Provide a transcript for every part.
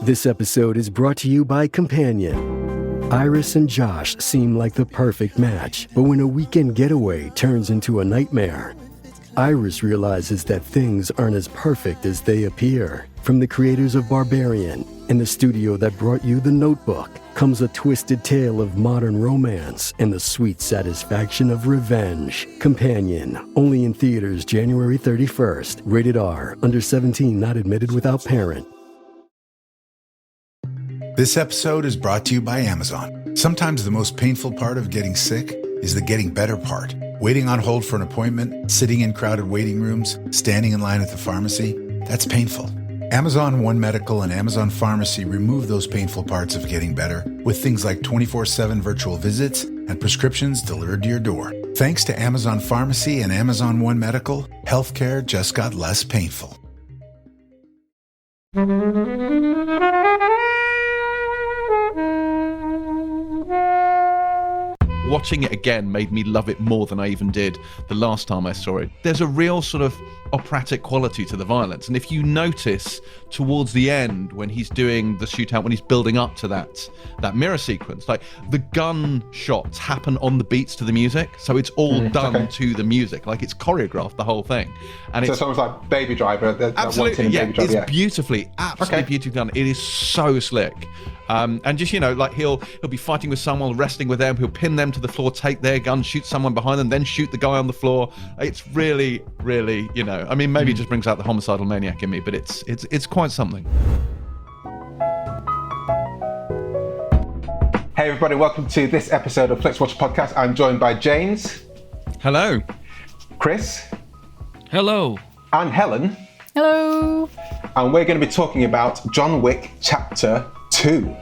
This episode is brought to you by Companion. Iris and Josh seem like the perfect match, but when a weekend getaway turns into a nightmare, Iris realizes that things aren't as perfect as they appear. From the creators of Barbarian and the studio that brought you The Notebook comes a twisted tale of modern romance and the sweet satisfaction of revenge. Companion, only in theaters January 31st. Rated R, under 17, not admitted without parent. This episode is brought to you by Amazon. Sometimes the most painful part of getting sick is the getting better part. Waiting on hold for an appointment, sitting in crowded waiting rooms, standing in line at the pharmacy, that's painful. Amazon One Medical and Amazon Pharmacy remove those painful parts of getting better with things like 24/7 virtual visits and prescriptions delivered to your door. Thanks to Amazon Pharmacy and Amazon One Medical, healthcare just got less painful. Watching it again made me love it more than I even did the last time I saw it. There's a real sort of operatic quality to the violence, and if you notice towards the end when he's doing the shootout, when he's building up to that mirror sequence, like the gun shots happen on the beats to the music, so it's all done to the music, like it's choreographed, the whole thing. And so it's almost like Baby Driver. Absolutely, yeah, Baby Driver, it's beautifully beautifully done. It is so slick. And just, like he'll be fighting with someone, wrestling with them, he'll pin them to the floor, take their gun, shoot someone behind them, then shoot the guy on the floor. It's really, really, I mean, maybe it just brings out the homicidal maniac in me, but it's quite something. Hey everybody, welcome to this episode of Flixwatcher podcast. I'm joined by James. Hello. Chris. Hello. And Helen. Hello. And we're going to be talking about John Wick Chapter 2.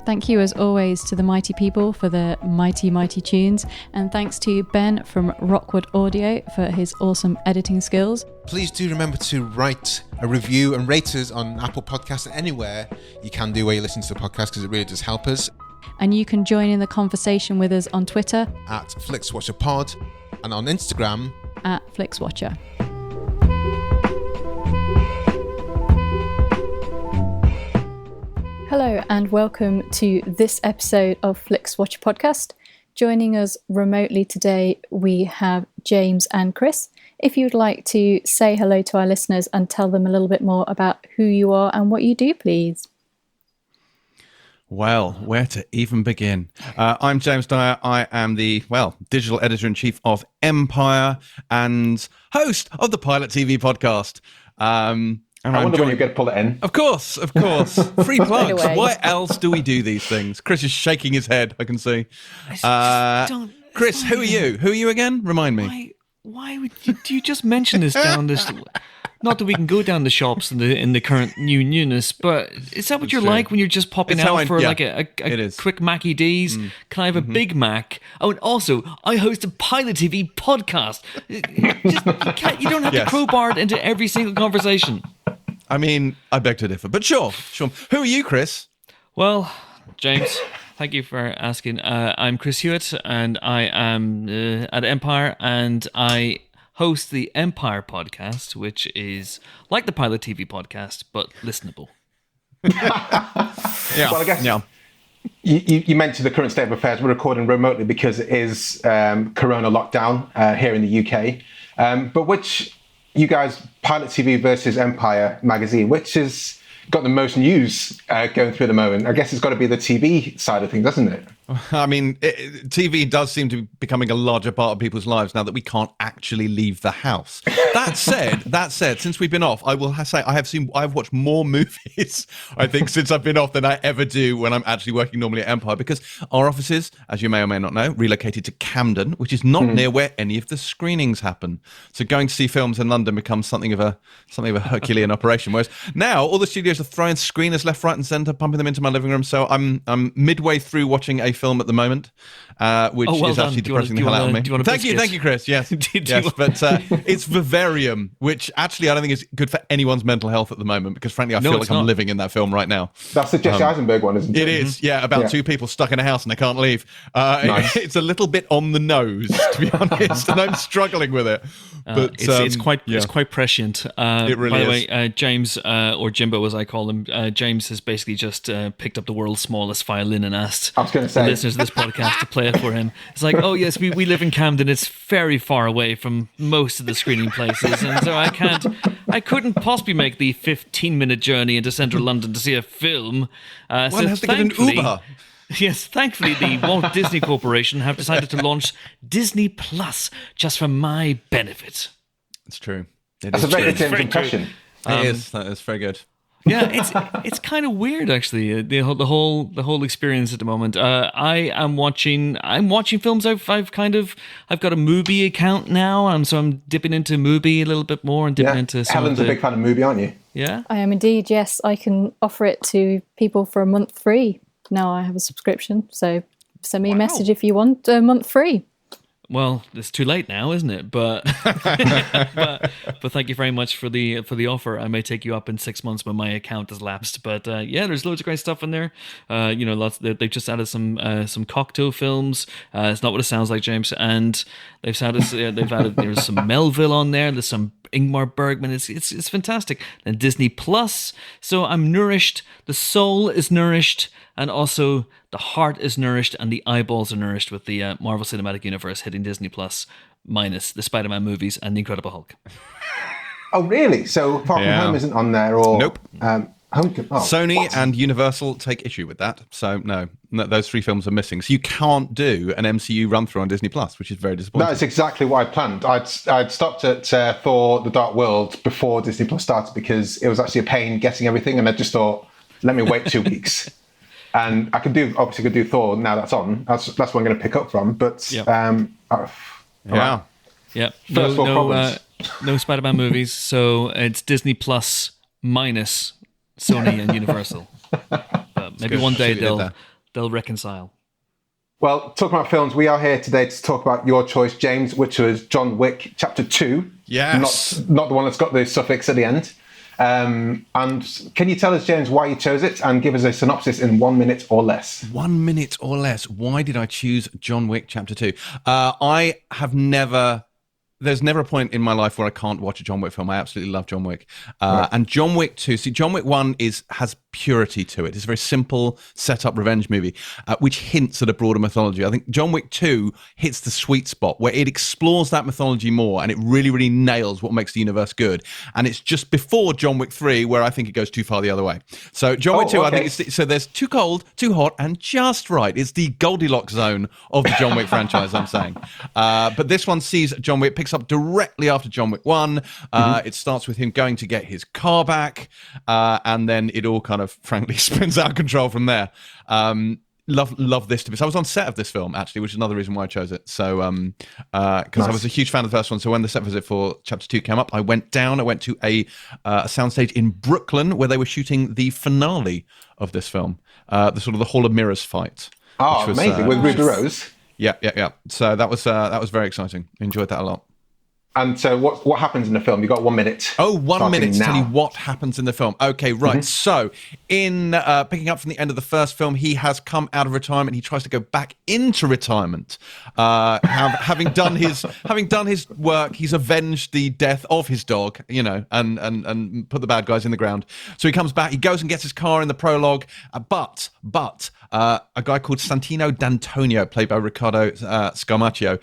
Thank you as always to the mighty people for the mighty, mighty tunes. And thanks to Ben from Rockwood Audio for his awesome editing skills. Please do remember to write a review and rate us on Apple Podcasts and anywhere you can do where you listen to the podcast, because it really does help us. And you can join in the conversation with us on Twitter at FlixWatcherPod and on Instagram at Flixwatcher. Hello and welcome to this episode of Flixwatcher podcast. Joining us remotely today, we have James and Chris. If you'd like to say hello to our listeners and tell them a little bit more about who you are and what you do, please. Well, where to even begin? I'm James Dyer. I am the, digital editor-in-chief of Empire and host of the Pilot TV podcast. I wonder when you're going to pull it in. Of course. Free plugs. Why else do we do these things? Chris is shaking his head, I can see. Chris, who are you? Who are you again? Remind me. Why would you just mention this down this... Not that we can go down the shops in the current newness, but is that what you're like when you're just popping out for like a quick Mackie D's? Can I have a Big Mac? Oh, and also, I host a Pilot TV podcast. You don't have to crowbar it into every single conversation. I mean, I beg to differ, but sure. Who are you, Chris? Well, James, thank you for asking. I'm Chris Hewitt, and I am at Empire, and I host the Empire podcast, which is like the Pilot TV podcast, but listenable. Well, I guess you mentioned the current state of affairs. We're recording remotely because it is Corona lockdown here in the UK. But which, you guys, Pilot TV versus Empire magazine, which has got the most news going through at the moment? I guess it's got to be the TV side of things, doesn't it? I mean, TV does seem to be becoming a larger part of people's lives now that we can't actually leave the house. That said, since we've been off, I will say I've watched more movies, I think, since I've been off than I ever do when I'm actually working normally at Empire, because our offices, as you may or may not know, relocated to Camden, which is not near where any of the screenings happen. So going to see films in London becomes something of a Herculean operation. Whereas now all the studios are throwing screeners left, right, and centre, pumping them into my living room. So I'm midway through watching a film at the moment, which is actually depressing the hell out of me. Thank you, Chris. Yes, yes. But it's Vivarium, which actually I don't think is good for anyone's mental health at the moment, because frankly I feel like I'm living in that film right now. That's the Jesse Eisenberg one, isn't it? It is, yeah, about two people stuck in a house and they can't leave. Nice. It's a little bit on the nose, to be honest, and I'm struggling with it. But it's quite prescient. It really by the is. way, James, or Jimbo as I call him, James has basically just picked up the world's smallest violin and asked the listeners of this podcast to play it for him. It's like, oh yes, we live in Camden. It's very far away from most of the screening places, and so I couldn't possibly make the 15-minute journey into central London to see a film. One has to get an Uber. Yes, thankfully the Walt Disney Corporation have decided to launch Disney Plus just for my benefit. It's true. That's a very good impression. It is. That is very good. Yeah, it's kind of weird actually. The whole experience at the moment. I'm watching films. I've got a movie account now. So I'm dipping into movie a little bit more and dipping into. Helen's a big fan of movie, aren't you? Yeah, I am indeed. Yes, I can offer it to people for a month free. Now I have a subscription, so send me a message if you want a month free. Well, it's too late now, isn't it? But but thank you very much for the offer. I may take you up in 6 months when my account has lapsed. But there's loads of great stuff in there. Lots. They've just added some Cocteau films. It's not what it sounds like, James. And they've added there's some Melville on there. There's some Ingmar Bergman. It's fantastic. And Disney Plus. So I'm nourished. The soul is nourished, and also the heart is nourished, and the eyeballs are nourished with the Marvel Cinematic Universe hitting Disney Plus, minus the Spider-Man movies and the Incredible Hulk. Oh, really? So Far From Home isn't on there, or nope. Sony and Universal take issue with that. So no, those three films are missing. So you can't do an MCU run through on Disney Plus, which is very disappointing. That's exactly what I planned. I'd stopped at Thor: The Dark World before Disney Plus started, because it was actually a pain getting everything, and I just thought, let me wait 2 weeks. And I could do Thor now that's on. That's what I'm going to pick up from. But yeah. No Spider-Man movies. So it's Disney Plus minus Sony and Universal. But maybe one day they'll reconcile. Well, talking about films, we are here today to talk about your choice, James, which was John Wick Chapter 2. Yes. Not the one that's got the suffix at the end. And can you tell us, James, why you chose it, and give us a synopsis in 1 minute or less? 1 minute or less. Why did I choose John Wick Chapter 2? I have never... There's never a point in my life where I can't watch a John Wick film. I absolutely love John Wick. And John Wick 2, see, John Wick 1 has purity to it. It's a very simple set-up revenge movie, which hints at a broader mythology. I think John Wick 2 hits the sweet spot where it explores that mythology more, and it really, really nails what makes the universe good. And it's just before John Wick 3 where I think it goes too far the other way. So John Wick 2, okay. I think so there's too cold, too hot, and just right. It's the Goldilocks zone of the John Wick franchise, I'm saying. But this one sees John Wick picks up directly after John Wick 1. It starts with him going to get his car back, and then it all kind of frankly spins out of control from there. Love this to be. So I was on set of this film actually, which is another reason why I chose it. So because I was a huge fan of the first one. So when the set visit for Chapter 2 came up, I went to a soundstage in Brooklyn where they were shooting the finale of this film, the sort of the Hall of Mirrors fight. Oh, was, amazing, with Ruby Rose. Yeah. So that was very exciting. Enjoyed that a lot. And so what happens in the film? You got 1 minute. Oh, 1 minute to tell you what happens in the film. Okay, right. So in picking up from the end of the first film, he has come out of retirement. He tries to go back into retirement. Having done his work, he's avenged the death of his dog, and put the bad guys in the ground. So he comes back. He goes and gets his car in the prologue. But a guy called Santino D'Antonio, played by Riccardo Scarmaccio,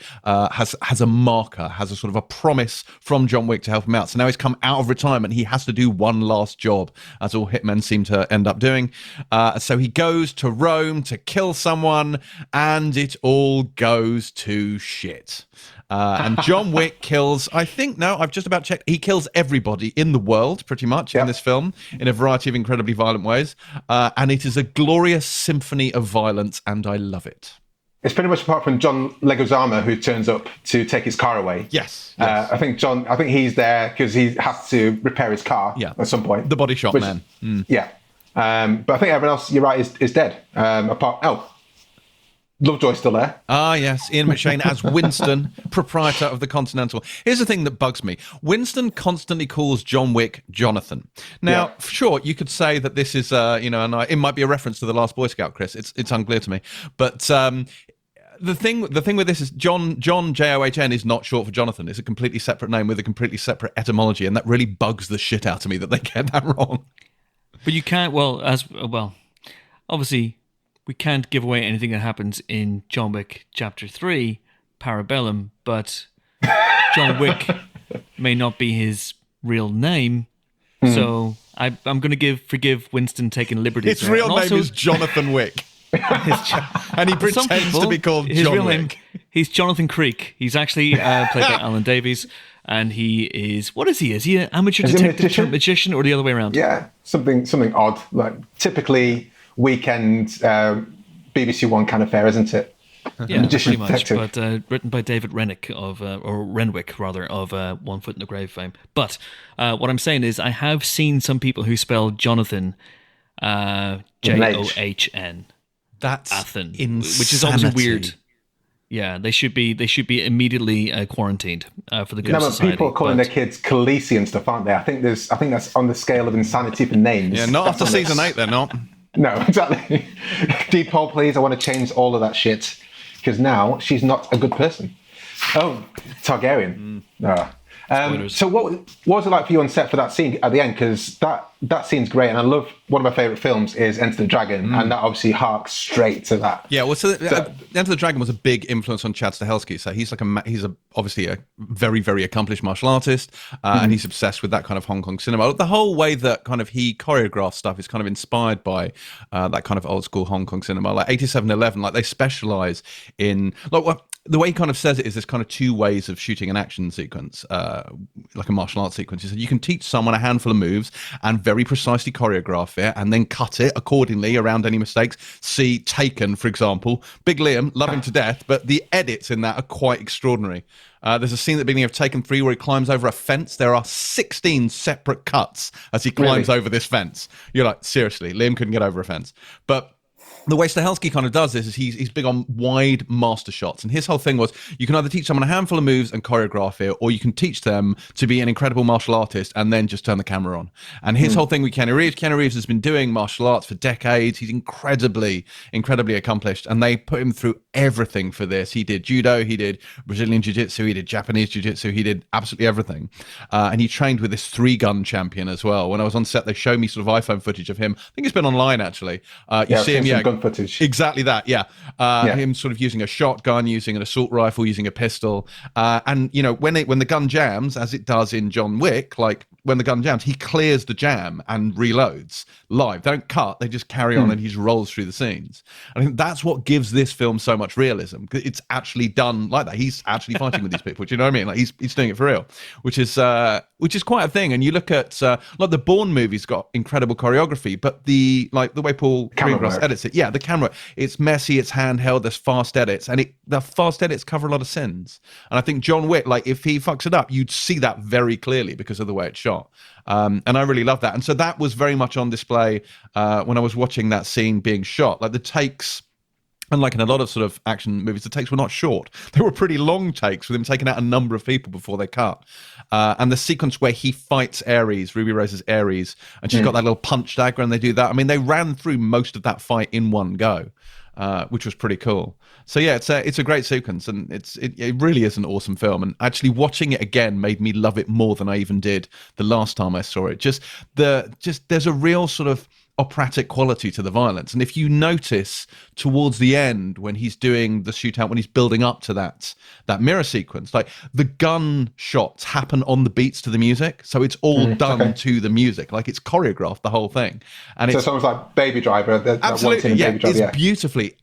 has a marker, has a sort of a promise from John Wick to help him out. So now he's come out of retirement. He has to do one last job, as all hitmen seem to end up doing. So he goes to Rome to kill someone, and it all goes to shit. And John Wick kills, I've just about checked, he kills everybody in the world, pretty much, in this film, in a variety of incredibly violent ways. And it is a glorious symphony of violence, and I love it. It's pretty much apart from John Leguizamo, who turns up to take his car away. Yes. I think he's there because he has to repair his car at some point. The body shop man. Yeah. But I think everyone else, you're right, is dead. Lovejoy's still there. Ah, yes. Ian McShane as Winston, proprietor of the Continental. Here's the thing that bugs me. Winston constantly calls John Wick Jonathan. Now, sure, you could say that this is, it might be a reference to The Last Boy Scout, Chris. It's unclear to me. But the thing with this is John John is not short for Jonathan. It's a completely separate name with a completely separate etymology, and that really bugs the shit out of me that they get that wrong. But you can't, obviously, we can't give away anything that happens in John Wick Chapter 3, Parabellum, but John Wick may not be his real name, so I'm going to forgive Winston taking liberties. His real name is Jonathan Wick. And he pretends to be called John Wick. He's Jonathan Creek. He's actually played by Alan Davies, and he is, what is he? Is he an amateur detective magician or the other way around? Yeah, something odd, like typically weekend BBC One kind of fare, isn't it? Yeah, pretty much. But written by David Renwick of One Foot in the Grave fame. But what I'm saying is, I have seen some people who spell Jonathan John. That's Athen, insanity. which is obviously weird. Yeah, they should be immediately quarantined for the good of society. People are calling their kids Khaleesi and stuff, aren't they? I think that's on the scale of insanity for names. Yeah, not after season 8, they're not. No, exactly. Deep poll, please. I want to change all of that shit because now she's not a good person. Oh, Targaryen. No. So what was it like for you on set for that scene at the end? Because that scene's great, and I love, one of my favourite films is Enter the Dragon, and that obviously harks straight to that. Yeah, well, Enter the Dragon was a big influence on Chad Stahelski. So he's obviously a very, very accomplished martial artist, and he's obsessed with that kind of Hong Kong cinema. The whole way that kind of he choreographed stuff is kind of inspired by that kind of old school Hong Kong cinema, like 8711. Like they specialise in the way he kind of says it is there's kind of two ways of shooting an action sequence, like a martial arts sequence. He said you can teach someone a handful of moves and very precisely choreograph it and then cut it accordingly around any mistakes. See Taken, for example. Big Liam, love him to death, but the edits in that are quite extraordinary. There's a scene at the beginning of Taken 3 where he climbs over a fence. There are 16 separate cuts as he climbs over this fence. You're like, seriously, Liam couldn't get over a fence. But the way Stahelski kind of does this is he's big on wide master shots. And his whole thing was you can either teach someone a handful of moves and choreograph it, or you can teach them to be an incredible martial artist and then just turn the camera on. And his whole thing with Keanu Reeves has been doing martial arts for decades. He's incredibly, incredibly accomplished. And they put him through everything for this. He did judo, he did Brazilian jiu-jitsu, he did Japanese jiu-jitsu, he did absolutely everything. And he trained with this 3-gun champion as well. When I was on set, they showed me sort of iPhone footage of him. I think it's been online, actually. You see him, footage. Exactly that, him sort of using a shotgun, using an assault rifle, using a pistol, and when the gun jams, as it does in John Wick, like when the gun jams, he clears the jam and reloads live. They don't cut; they just carry on, and he just rolls through the scenes. I think that's what gives this film so much realism. It's actually done like that. He's actually fighting with these people. Do you know what I mean? Like he's doing it for real, which is quite a thing. And you look at like the Bourne movies got incredible choreography, but the way Paul Greengrass edits it, the camera, it's messy, it's handheld, there's fast edits, and the fast edits cover a lot of sins. And I think John Wick, like if he fucks it up, you'd see that very clearly because of the way it's shot. And I really love that. And so that was very much on display when I was watching that scene being shot. Like the takes, unlike in a lot of sort of action movies, the takes were not short. They were pretty long takes with him taking out a number of people before they cut. And the sequence where he fights Ares, Ruby Rose's Ares, and she's got that little punch dagger and they do that. I mean, they ran through most of that fight in one go, which was pretty cool. So yeah, it's a great sequence, and it really is an awesome film. And actually watching it again made me love it more than I even did the last time I saw it. Just there's a real sort of operatic quality to the violence. And if you notice towards the end when he's doing the shootout, when he's building up to that mirror sequence, like the gun shots happen on the beats to the music, so it's all done to the music, like it's choreographed, the whole thing. And so it's almost like Baby Driver. Absolutely, Baby Driver, it's beautifully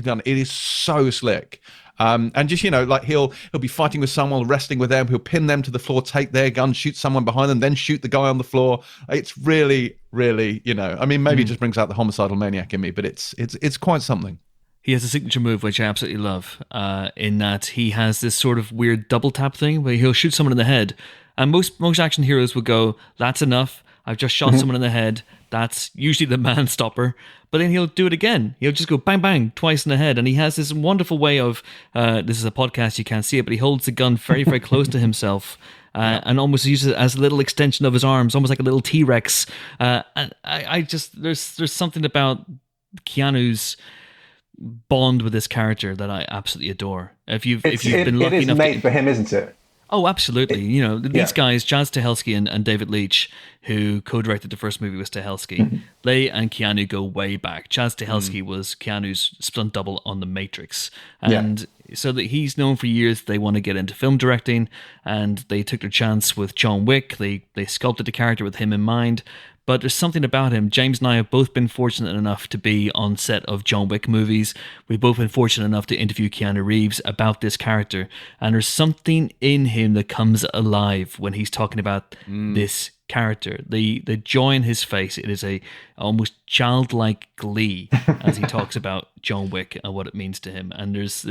done. It is so slick. And just, like he'll be fighting with someone, wrestling with them, he'll pin them to the floor, take their gun, shoot someone behind them, then shoot the guy on the floor. It's really, really, I mean, maybe it just brings out the homicidal maniac in me, but it's quite something. He has a signature move, which I absolutely love, in that he has this sort of weird double tap thing where he'll shoot someone in the head. And most action heroes would go, that's enough. I've just shot someone in the head. That's usually the man stopper. But then he'll do it again. He'll just go bang, bang, twice in the head. And he has this wonderful way of, this is a podcast, you can't see it, but he holds the gun very, very close to himself and almost uses it as a little extension of his arms, almost like a little T-Rex. And I just, there's something about Keanu's bond with this character that I absolutely adore. If you've been lucky enough, it is made for him, isn't it? Oh, absolutely. These guys, Chad Stahelski and David Leitch, who co-directed the first movie with Stahelski, they and Keanu go way back. Chad Stahelski was Keanu's stunt double on The Matrix. And so that he's known for years they want to get into film directing, and they took their chance with John Wick. They sculpted the character with him in mind. But there's something about him. James and I have both been fortunate enough to be on set of John Wick movies. We've both been fortunate enough to interview Keanu Reeves about this character. And there's something in him that comes alive when he's talking about this character. The joy in his face, it is a almost childlike glee as he talks about John Wick and what it means to him. And there's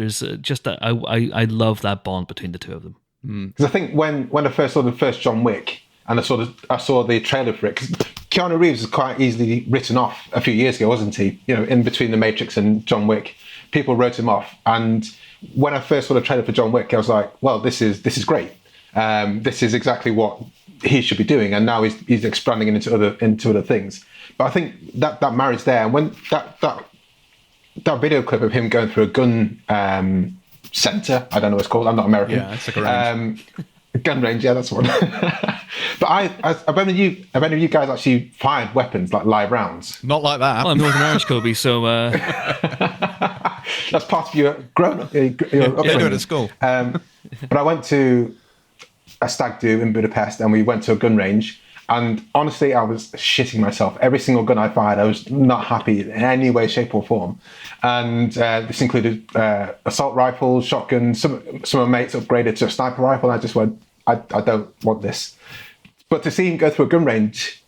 just that, I love that bond between the two of them. Because I think when I first saw the first John Wick, and I saw the trailer for it, because Keanu Reeves was quite easily written off a few years ago, wasn't he? In between The Matrix and John Wick, people wrote him off. And when I first saw the trailer for John Wick, I was like, well, this is great. This is exactly what he should be doing. And now he's expanding into other things. But I think that marriage there, and when that video clip of him going through a gun center, I don't know what it's called. I'm not American. Yeah, it's like a range. Gun range, yeah, that's one. But have any of you guys actually fired weapons, like live rounds? Not like that. Well, I'm Northern Irish, Kobe, so... That's part of your grown-up. Yeah, do it at school. But I went to a stag do in Budapest, and we went to a gun range, and honestly, I was shitting myself. Every single gun I fired, I was not happy in any way, shape, or form. And this included assault rifles, shotguns. Some of my mates upgraded to a sniper rifle, and I just went, I don't want this. But to see him go through a gun range,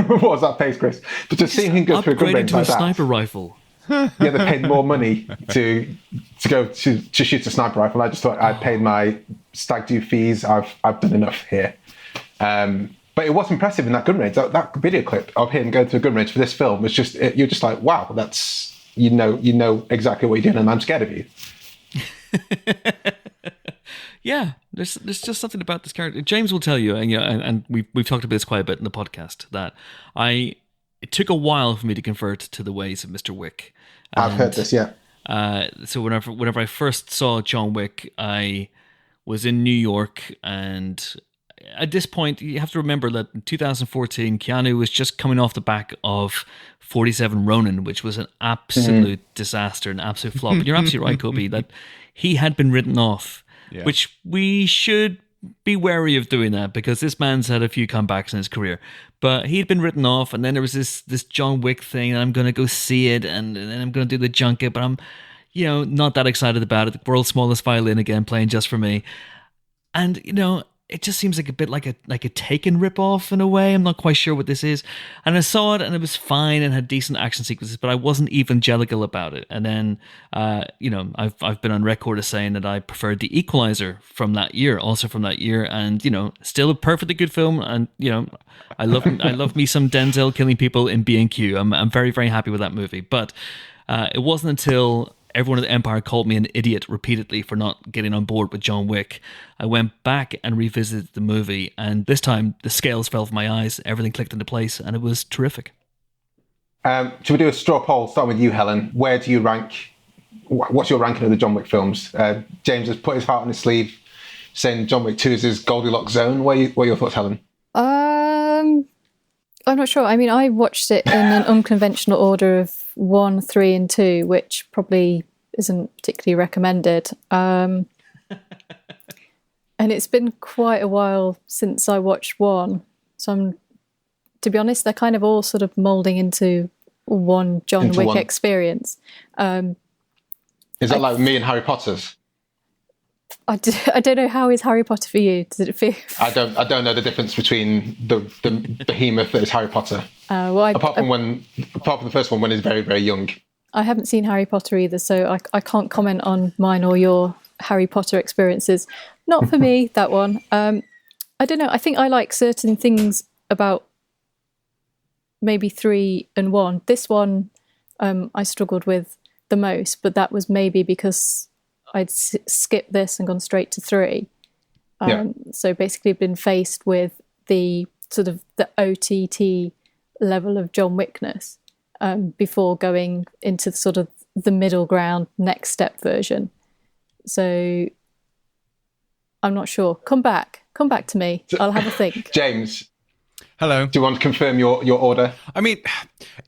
what was that pace, Chris? But to see him go through a gun range to like a sniper rifle. Yeah, they paid more money to go to shoot a sniper rifle. I just thought I'd paid my stag do fees. I've done enough here. But it was impressive in that gun range. That video clip of him going to a gun range for this film was just, you're just like, wow, that's, you know exactly what you're doing, and I'm scared of you. Yeah, there's just something about this character. James will tell you, and we've talked about this quite a bit in the podcast, that it took a while for me to convert to the ways of Mr. Wick. I've heard this, yeah. So whenever I first saw John Wick, I was in New York, and at this point, you have to remember that in 2014, Keanu was just coming off the back of 47 Ronin, which was an absolute disaster, an absolute flop. And you're absolutely right, Kobe, that he had been written off, which we should be wary of doing that, because this man's had a few comebacks in his career. But he'd been written off, and then there was this John Wick thing, and I'm going to go see it, and then I'm going to do the junket, but I'm, not that excited about it. The world's smallest violin again, playing just for me. And, it just seems like a bit like a Taken ripoff in a way. I'm not quite sure what this is. And I saw it, and it was fine and had decent action sequences, but I wasn't evangelical about it. And then, I've been on record as saying that I preferred The Equalizer from that year, and still a perfectly good film. And I love me some Denzel killing people in B&Q. I'm very, very happy with that movie. But it wasn't until everyone at the Empire called me an idiot repeatedly for not getting on board with John Wick, I went back and revisited the movie, and this time the scales fell from my eyes, everything clicked into place, and it was terrific. Should we do a straw poll? Start with you, Helen. Where do you rank? What's your ranking of the John Wick films? James has put his heart on his sleeve, saying John Wick 2 is his Goldilocks zone. What are your thoughts, Helen? I'm not sure. I mean, I watched it in an unconventional order of 1, 3, and 2, which probably isn't particularly recommended. And it's been quite a while since I watched 1. So to be honest, they're kind of all sort of moulding into one John Wick experience. Is that like me and Harry Potter's? I don't know, how is Harry Potter for you? Does it feel? I don't know the difference between the behemoth that is Harry Potter. Apart from the first one when he's very, very young. I haven't seen Harry Potter either, so I can't comment on mine or your Harry Potter experiences. Not for me, that one. I don't know. I think I like certain things about maybe 3 and 1. This one I struggled with the most, but that was maybe because I'd skipped this and gone straight to 3. So basically been faced with the sort of the OTT level of John Wickness before going into sort of the middle ground next step version. So I'm not sure. Come back to me. I'll have a think. James. Hello. Do you want to confirm your order? I mean,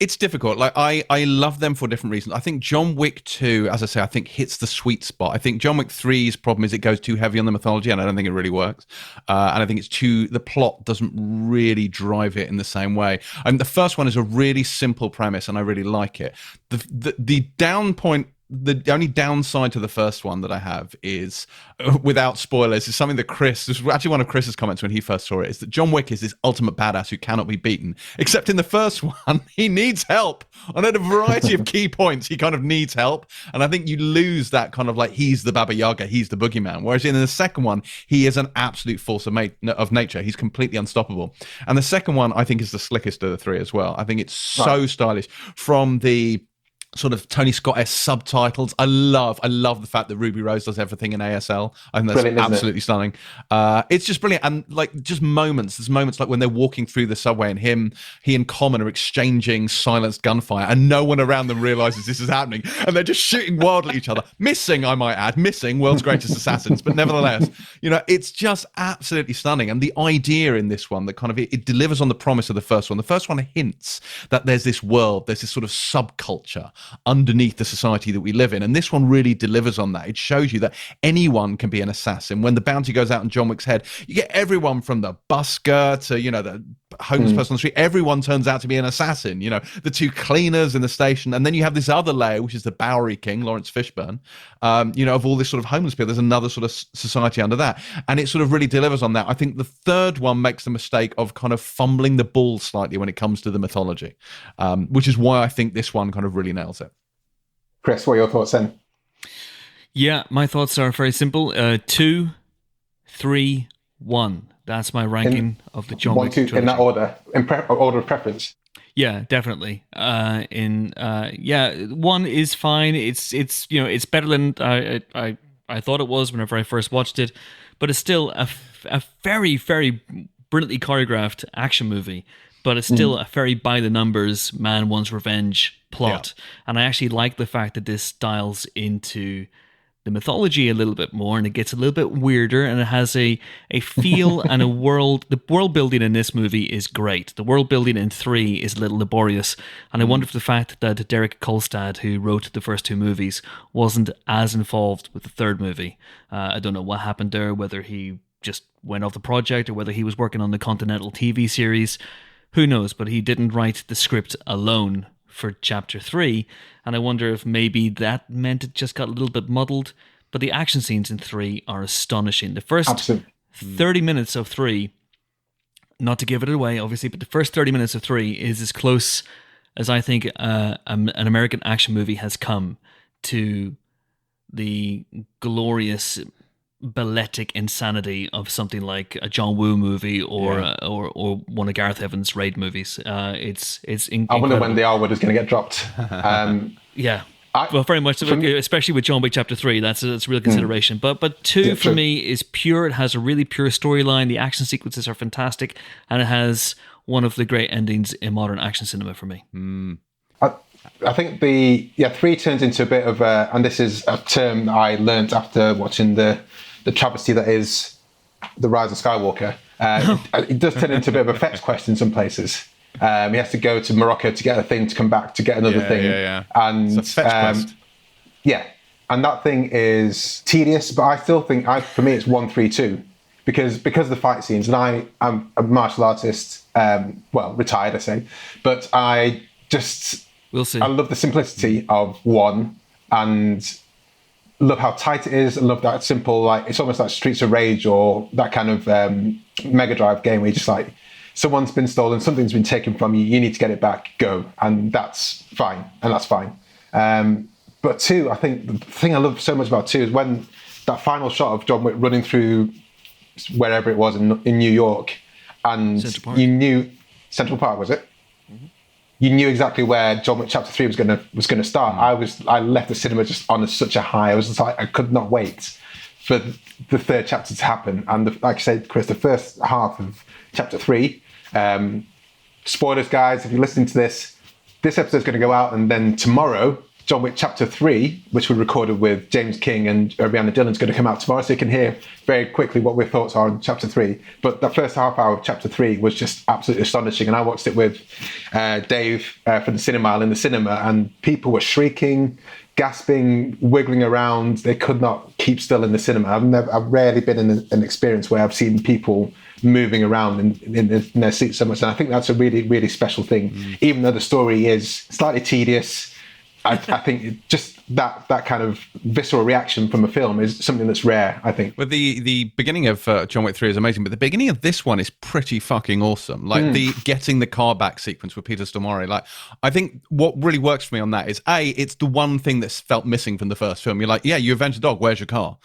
it's difficult. Like I love them for different reasons. I think John Wick 2, as I say, I think hits the sweet spot. I think John Wick 3's problem is it goes too heavy on the mythology, and I don't think it really works. And I think the plot doesn't really drive it in the same way. I mean, the first one is a really simple premise, and I really like it. The down point. The only downside to the first one that I have is, without spoilers, is something that Chris, this was actually one of Chris's comments when he first saw it, is that John Wick is this ultimate badass who cannot be beaten. Except in the first one, he needs help. On a variety of key points, he kind of needs help. And I think you lose that kind of like, he's the Baba Yaga, he's the boogeyman. Whereas in the second one, he is an absolute force of nature. He's completely unstoppable. And the second one, I think, is the slickest of the 3 as well. I think it's so stylish. From the sort of Tony Scott-esque subtitles. I love the fact that Ruby Rose does everything in ASL. I think that's absolutely stunning. It's just brilliant. And like just there's moments like when they're walking through the subway and he and Common are exchanging silenced gunfire and no one around them realizes this is happening. And they're just shooting wildly at each other. Missing, I might add, world's greatest assassins. But nevertheless, it's just absolutely stunning. And the idea in this one that kind of, it delivers on the promise of the first one. The first one hints that there's this world, there's this sort of subculture underneath the society that we live in, and this one really delivers on that. It shows you that anyone can be an assassin. When the bounty goes out on John Wick's head, you get everyone from the busker to the homeless person on the street. Everyone turns out to be an assassin. The 2 cleaners in the station, and then you have this other layer, which is the Bowery King, Lawrence Fishburne. Of all this sort of homeless people, there's another sort of society under that, and it sort of really delivers on that. I think the third one makes the mistake of kind of fumbling the ball slightly when it comes to the mythology, which is why I think this one kind of really nails it. Chris, what are your thoughts then? Yeah, my thoughts are very simple. 2, 3, 1. That's my ranking of the John Wick trilogy. 1, 2 in that order, order of preference. Yeah, definitely. 1 is fine. It's better than I thought it was whenever I first watched it, but it's still a very, very brilliantly choreographed action movie. But it's still a very by the numbers man wants revenge plot. Yeah. And I actually like the fact that this dials into the mythology a little bit more, and it gets a little bit weirder, and it has a feel and a world. The world building in this movie is great. The world building in 3 is a little laborious. And I wonder if the fact that Derek Kolstad, who wrote the first 2 movies, wasn't as involved with the third movie. I don't know what happened there, whether he just went off the project or whether he was working on the Continental TV series. Who knows, but he didn't write the script alone for Chapter 3, and I wonder if maybe that meant it just got a little bit muddled. But the action scenes in 3 are astonishing. The first 30 minutes of 3, not to give it away, obviously, but the first 30 minutes of 3 is as close as I think an American action movie has come to the glorious balletic insanity of something like a John Woo movie or one of Gareth Evans' Raid movies. It's incredible. I wonder when the R word is going to get dropped. Yeah. Well, very much, especially with John Wick Chapter 3, that's a real consideration. But 2 for me is pure. It has a really pure storyline. The action sequences are fantastic, and it has one of the great endings in modern action cinema for me. I think 3 turns into a bit of and this is a term I learnt after watching the travesty that is The Rise of Skywalker. It does turn into a bit of a fetch quest in some places. He has to go to Morocco to get a thing, to come back to get another thing. Yeah. And it's a fetch quest. Yeah, and that thing is tedious, but I still think, for me, it's 1, 3, 2. Because of the fight scenes, and I'm a martial artist, retired, I say, but I just... We'll see. I love the simplicity of 1 and love how tight it is. I love that simple, it's almost like Streets of Rage or that kind of Mega Drive game where you're just like, someone's been stolen, something's been taken from you, you need to get it back, go. And that's fine. But 2, I think the thing I love so much about 2 is when that final shot of John Wick running through wherever it was in New York, and you knew Central Park, was it? you knew exactly where John Wick Chapter 3 was going to start. I left the cinema just on such a high. I was just like, I could not wait for the third chapter to happen. And like I said, Chris, the first half of Chapter 3, spoilers, guys, if you're listening to this episode's going to go out, and then tomorrow, John Wick Chapter 3, which we recorded with James King and Rihanna Dillon's going to come out tomorrow, so you can hear very quickly what our thoughts are on Chapter 3. But the first half hour of Chapter 3 was just absolutely astonishing, and I watched it with Dave from the Cinema in the cinema, and people were shrieking, gasping, wiggling around. They could not keep still in the cinema. I've rarely been in an experience where I've seen people moving around in their seats so much, and I think that's a really, really special thing. Even though the story is slightly tedious, I think just that kind of visceral reaction from a film is something that's rare, I think. Well, the beginning of John Wick 3 is amazing, but the beginning of this one is pretty fucking awesome. Like the getting the car back sequence with Peter Stormare. Like, I think what really works for me on that is, it's the one thing that's felt missing from the first film. You're like, yeah, you avenged a dog, where's your car?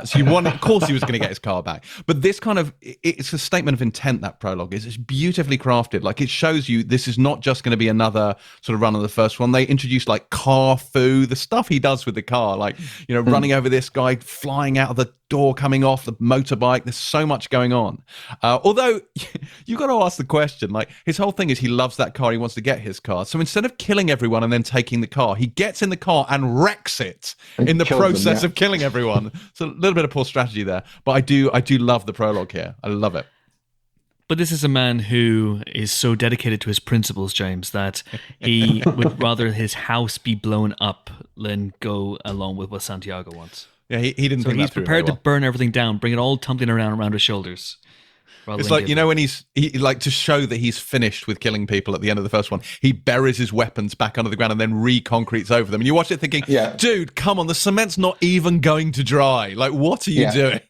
So you want, of course he was going to get his car back. But this kind of, it's a statement of intent, that prologue is. It's beautifully crafted. Like, it shows you this is not just going to be another sort of run of the first one. They introduced like car foo, the stuff he does with the car, like, you know, running over this guy, flying out of the door, coming off the motorbike. There's so much going on. Although you got to ask the question, like, his whole thing is he loves that car. He wants to get his car. So instead of killing everyone and then taking the car, he gets in the car and wrecks it in the process of killing everyone. So a little bit of poor strategy there. But I do love the prologue here. I love it. But this is a man who is so dedicated to his principles, James, that he would rather his house be blown up than go along with what Santiago wants. Yeah, he didn't. So think he's prepared to burn everything down, bring it all tumbling around his shoulders. It's like, you know, when he like, to show that he's finished with killing people at the end of the first one, he buries his weapons back under the ground and then re-concretes over them. And you watch it thinking, dude, come on, the cement's not even going to dry. Like, what are you doing?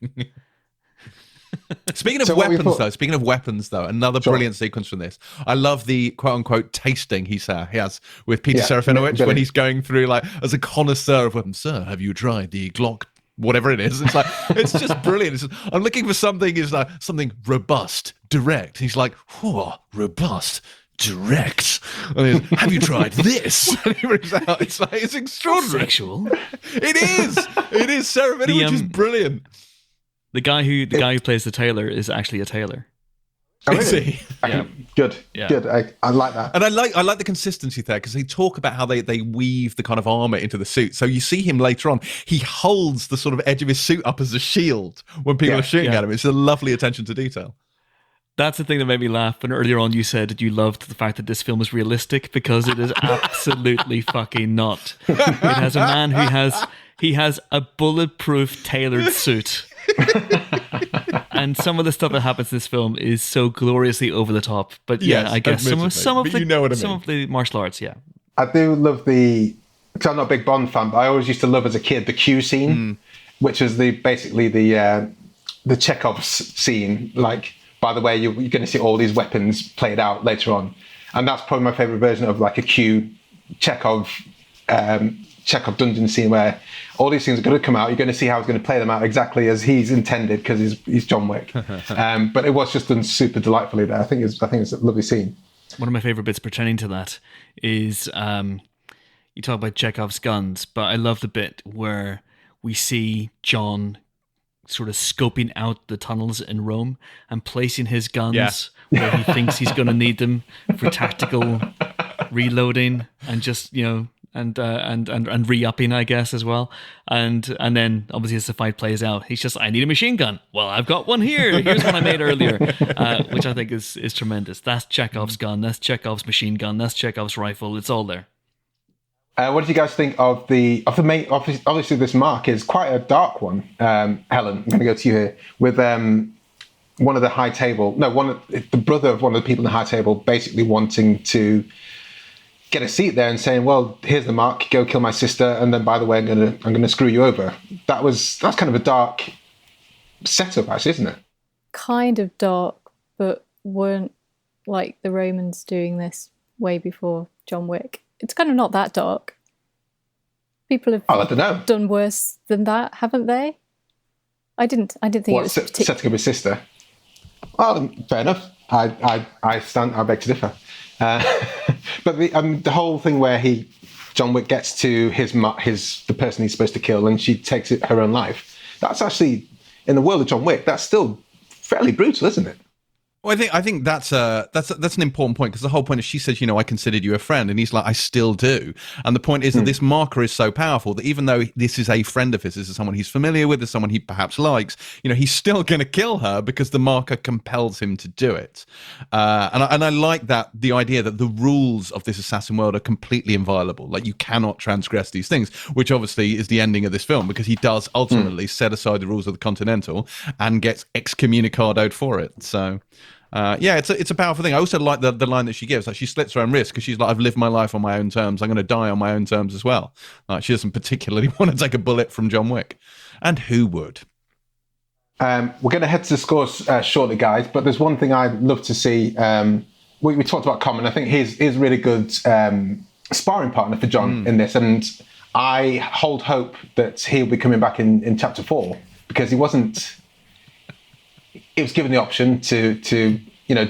Speaking of weapons, though, another brilliant sequence from this. I love the quote-unquote tasting he has with Peter Serafinowicz when he's going through, like, as a connoisseur of weapons. Sir, have you tried the Glock, whatever it is? It's like, it's just brilliant. I'm looking for something, is like something robust, direct. He's like, whoa, robust, direct. Have you tried this? And he brings out, it's like, it's extraordinary. Sexual. It is. Serafinowicz is brilliant. The guy who plays the tailor is actually a tailor. Oh, really? Yeah. Good. I like that. And I like the consistency there, because they talk about how they weave the kind of armor into the suit. So you see him later on, he holds the sort of edge of his suit up as a shield when people are shooting at him. It's a lovely attention to detail. That's the thing that made me laugh. And earlier on, you said that you loved the fact that this film is realistic, because it is absolutely fucking not. It has a man who has a bulletproof tailored suit. And some of the stuff that happens in this film is so gloriously over the top. But yeah, I guess some of the martial arts, I do love because I'm not a big Bond fan, but I always used to love as a kid the Q scene, which is basically the Chekhov's scene. Like, by the way, you're going to see all these weapons played out later on, and that's probably my favorite version of like a Q Chekhov dungeon scene, where all these things are going to come out. You're going to see how he's going to play them out exactly as he's intended, because he's John Wick. But it was just done super delightfully there. I think it's a lovely scene. One of my favorite bits pertaining to that is you talk about Chekhov's guns, but I love the bit where we see John sort of scoping out the tunnels in Rome and placing his guns where he thinks he's going to need them for tactical reloading and just, you know, and re-upping, I guess, as well. And then obviously as the fight plays out, he's just, I need a machine gun. Well, I've got one here. Here's one I made earlier, which I think is tremendous. That's Chekhov's gun. That's Chekhov's machine gun. That's Chekhov's rifle. It's all there. What did you guys think of the main? Obviously, this mark is quite a dark one. Helen, I'm going to go to you here with one of the high table. No, the brother of one of the people in the high table, basically wanting to get a seat there and saying, "Well, here's the mark. Go kill my sister, and then by the way, I'm going to screw you over." That's kind of a dark setup, actually, isn't it? Kind of dark, but weren't like the Romans doing this way before John Wick. It's kind of not that dark. People have done worse than that, haven't they? I didn't think it was setting up his sister. Well, fair enough. I beg to differ. But the whole thing where John Wick gets to the person he's supposed to kill, and she takes her own life. That's actually, in the world of John Wick, that's still fairly brutal, isn't it? Well, I think that's an important point, because the whole point is she says, I considered you a friend, and he's like, I still do. And the point is that this marker is so powerful that even though this is a friend of his, this is someone he's familiar with, this is someone he perhaps likes, he's still going to kill her because the marker compels him to do it. And I like the idea that the rules of this assassin world are completely inviolable. Like, you cannot transgress these things, which obviously is the ending of this film, because he does ultimately set aside the rules of the Continental and gets excommunicadoed for it. So. It's a powerful thing. I also like the line that she gives. Like, she slits her own wrist because she's like, I've lived my life on my own terms. I'm going to die on my own terms as well. Like, she doesn't particularly want to take a bullet from John Wick. And who would? We're going to head to the scores shortly, guys. But there's one thing I'd love to see. We talked about Common. I think he's a really good sparring partner for John in this. And I hold hope that he'll be coming back in Chapter 4, because he wasn't... He was given the option to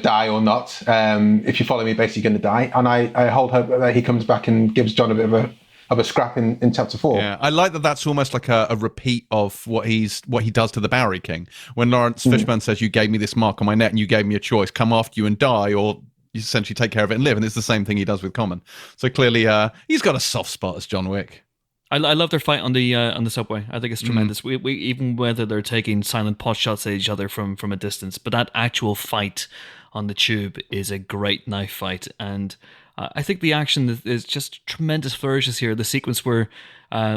die or not. If you follow me, basically you're going to die. And I hold hope that he comes back and gives John a bit of a scrap in Chapter 4. Yeah, I like that. That's almost like a repeat of what he does to the Bowery King. When Lawrence Fishburne says, you gave me this mark on my neck and you gave me a choice, come after you and die, or you essentially take care of it and live. And it's the same thing he does with Common. So clearly he's got a soft spot as John Wick. I love their fight on the subway. I think it's tremendous. We even whether they're taking silent pot shots at each other from a distance, but that actual fight on the tube is a great knife fight, and I think the action is just tremendous flourishes here. The sequence where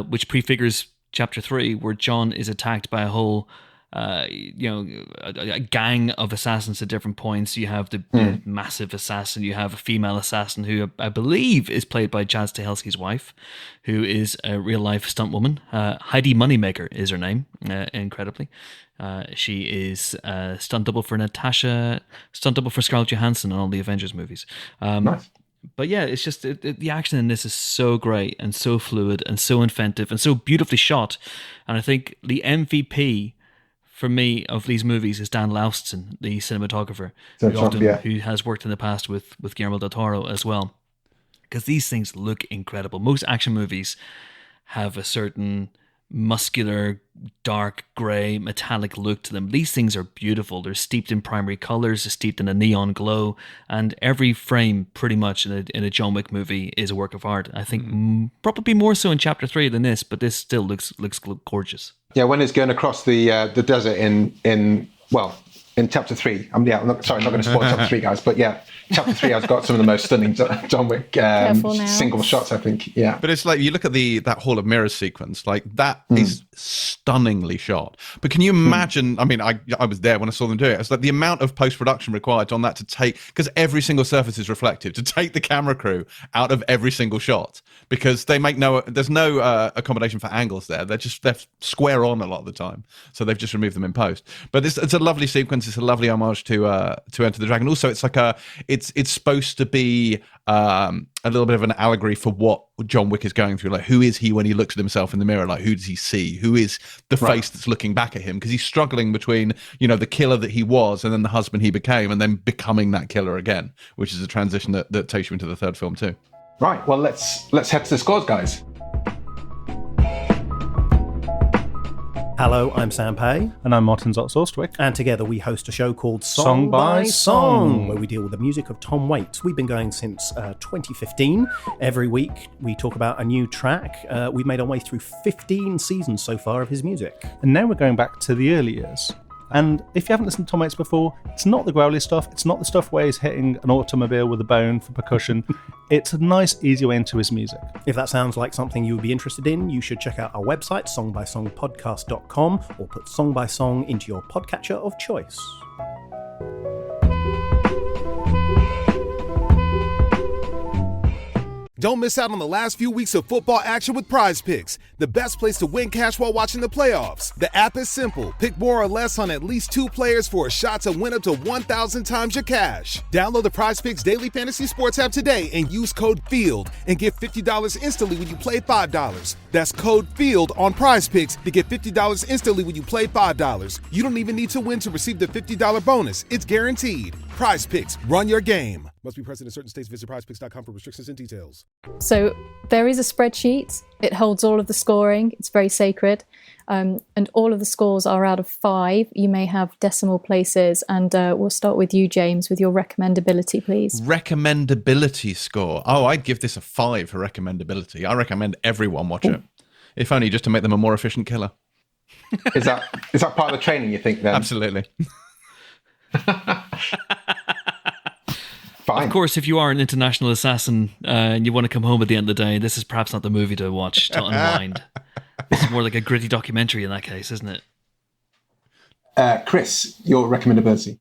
which prefigures Chapter 3, where John is attacked by a whole a gang of assassins at different points. You have the massive assassin, you have a female assassin who I believe is played by Chad Stahelski's wife, who is a real life stunt woman. Heidi Moneymaker is her name, incredibly. She is stunt double for Natasha, stunt double for Scarlett Johansson in all the Avengers movies. Nice. But yeah, it's just the action in this is so great and so fluid and so inventive and so beautifully shot. And I think the MVP for me of these movies is Dan Laustsen, the cinematographer, who has worked in the past with Guillermo del Toro as well. Because these things look incredible. Most action movies have a certain muscular, dark, grey, metallic look to them. These things are beautiful. They're steeped in primary colours, they're steeped in a neon glow, and every frame pretty much in a John Wick movie is a work of art. I think probably more so in Chapter 3 than this, but this still looks gorgeous. Yeah, when it's going across the desert in Chapter 3. I'm not going to spoil Chapter 3, guys, but yeah, Chapter 3 has got some of the most stunning John Wick single shots, I think. Yeah. But it's like, you look at that Hall of Mirrors sequence, like that is stunningly shot. But can you imagine, I mean, I was there when I saw them do it. It's like the amount of post-production required on that to take, because every single surface is reflective, to take the camera crew out of every single shot, because there's no accommodation for angles there. They're square on a lot of the time. So they've just removed them in post. But it's a lovely sequence. It's a lovely homage to Enter the Dragon. Also, it's like it's supposed to be a little bit of an allegory for what John Wick is going through. Like, who is he when he looks at himself in the mirror? Like, who does he see? Who is the face that's looking back at him? Because he's struggling between, the killer that he was and then the husband he became, and then becoming that killer again, which is a transition that takes you into the third film too. Right. Well, let's head to the scores, guys. Hello, I'm Sam Pay. And I'm Martin Zotz-Ostwick. And together we host a show called Song by Song, where we deal with the music of Tom Waits. We've been going since 2015. Every week we talk about a new track. We've made our way through 15 seasons so far of his music. And now we're going back to the early years. And if you haven't listened to Tom Waits before, it's not the growly stuff. It's not the stuff where he's hitting an automobile with a bone for percussion. It's a nice, easy way into his music. If that sounds like something you would be interested in, you should check out our website, songbysongpodcast.com, or put Song by Song into your podcatcher of choice. Don't miss out on the last few weeks of football action with Prize Picks, the best place to win cash while watching the playoffs. The app is simple. Pick more or less on at least 2 players for a shot to win up to 1,000 times your cash. Download the Prize Picks Daily Fantasy Sports app today and use code FIELD and get $50 instantly when you play $5. That's code FIELD on Prize Picks to get $50 instantly when you play $5. You don't even need to win to receive the $50 bonus. It's guaranteed. Prize Picks, run your game. Must be present in certain states. Visit prizepicks.com for restrictions and details. So there is a spreadsheet. It holds all of the scoring. It's very sacred. And all of the scores are out of 5. You may have decimal places. And we'll start with you, James, with your recommendability, please. Recommendability score. Oh, I'd give this a 5 for recommendability. I recommend everyone watch it. If only just to make them a more efficient killer. Is that part of the training, you think, then? Absolutely. Fine. Of course, if you are an international assassin and you want to come home at the end of the day, this is perhaps not the movie to watch to unwind. This is more like a gritty documentary in that case, isn't it? Chris, your recommendability.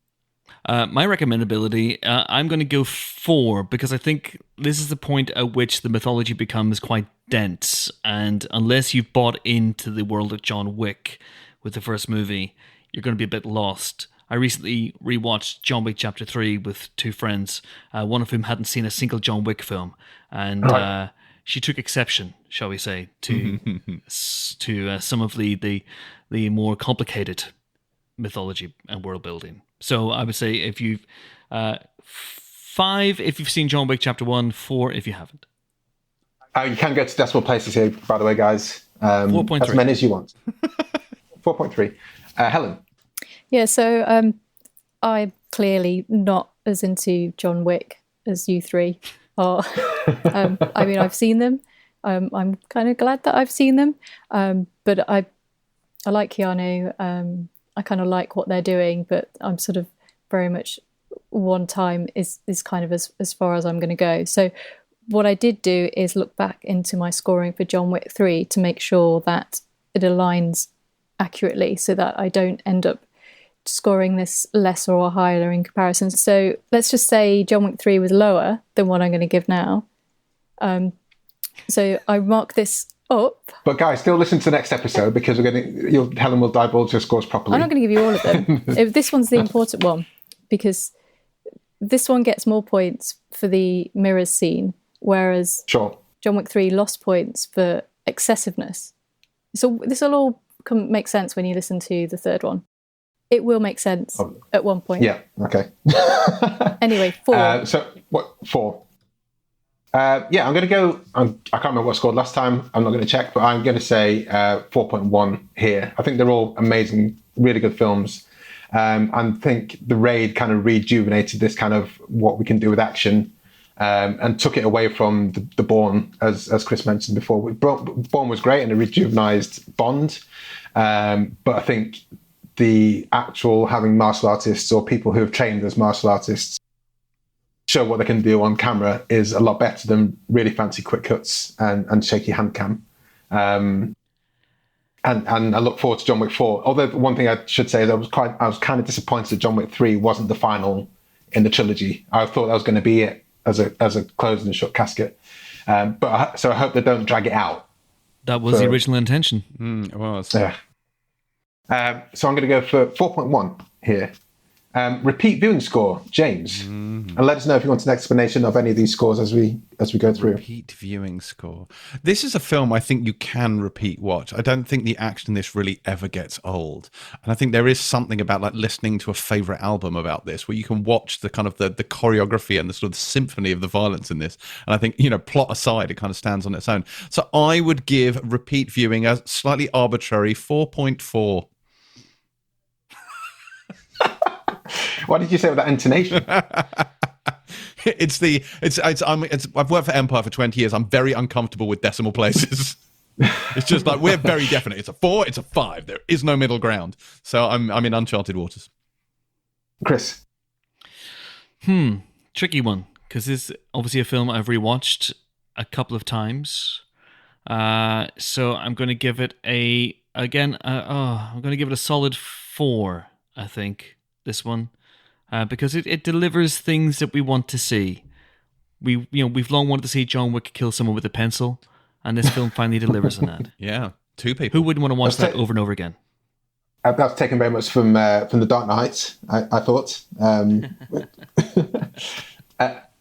My recommendability, I'm going to go 4 because I think this is the point at which the mythology becomes quite dense, and unless you've bought into the world of John Wick with the first movie, you're going to be a bit lost. I recently rewatched John Wick Chapter 3 with 2 friends, one of whom hadn't seen a single John Wick film, and she took exception, shall we say, to some of the more complicated mythology and world building. So I would say if you've 5 if you've seen John Wick Chapter 1, 4 if you haven't. You can go to decimal places here, by the way, guys. 4.3. As many as you want. 4.3. Helen. Yeah, so I'm clearly not as into John Wick as you 3 are. I mean, I've seen them. I'm kind of glad that I've seen them. But I like Keanu. I kind of like what they're doing, but I'm sort of very much one time is kind of as far as I'm going to go. So what I did do is look back into my scoring for John Wick 3 to make sure that it aligns accurately so that I don't end up scoring this lesser or higher in comparison. So let's just say John Wick 3 was lower than what I'm going to give now. So I mark this up. But guys, still listen to the next episode because Helen will divulge her scores properly. I'm not going to give you all of them. This one's the important one because this one gets more points for the mirrors scene, whereas John Wick 3 lost points for excessiveness. So this will all make sense when you listen to the third one. It will make sense at one point. Yeah, okay. Anyway, 4. So, what, 4? Yeah, I'm going to go... I can't remember what I scored last time. I'm not going to check, but I'm going to say 4.1 here. I think they're all amazing, really good films. I think The Raid kind of rejuvenated this kind of what we can do with action and took it away from the Bourne, as Chris mentioned before. Bourne was great and it rejuvenized Bond. But I think the actual having martial artists or people who have trained as martial artists show what they can do on camera is a lot better than really fancy quick cuts and shaky hand cam. And I look forward to John Wick 4. Although one thing I should say is I was kind of disappointed that John Wick 3 wasn't the final in the trilogy. I thought that was going to be it as a closed and shut casket. So I hope they don't drag it out. That was the original intention. It was. Yeah. So I'm going to go for 4.1 here. Repeat viewing score, James. And let us know if you want an explanation of any of these scores as we go through. Repeat viewing score. This is a film I think you can repeat watch. I don't think the action in this really ever gets old. And I think there is something about like listening to a favorite album about this, where you can watch the kind of the choreography and the sort of symphony of the violence in this. And I think, plot aside, it kind of stands on its own. So I would give repeat viewing a slightly arbitrary 4.4. What did you say with that intonation? I've worked for Empire for 20 years. I'm very uncomfortable with decimal places. It's just like we're very definite. It's a 4, it's a 5. There is no middle ground. So I'm in uncharted waters. Chris. Tricky one, because this is obviously a film I've rewatched a couple of times. So I'm going to give it a solid 4, I think. This one, because it delivers things that we want to see. we've long wanted to see John Wick kill someone with a pencil, and this film finally delivers on that. Yeah, 2 people. Who wouldn't want to watch that over and over again? That's taken very much from The Dark Knight, I thought.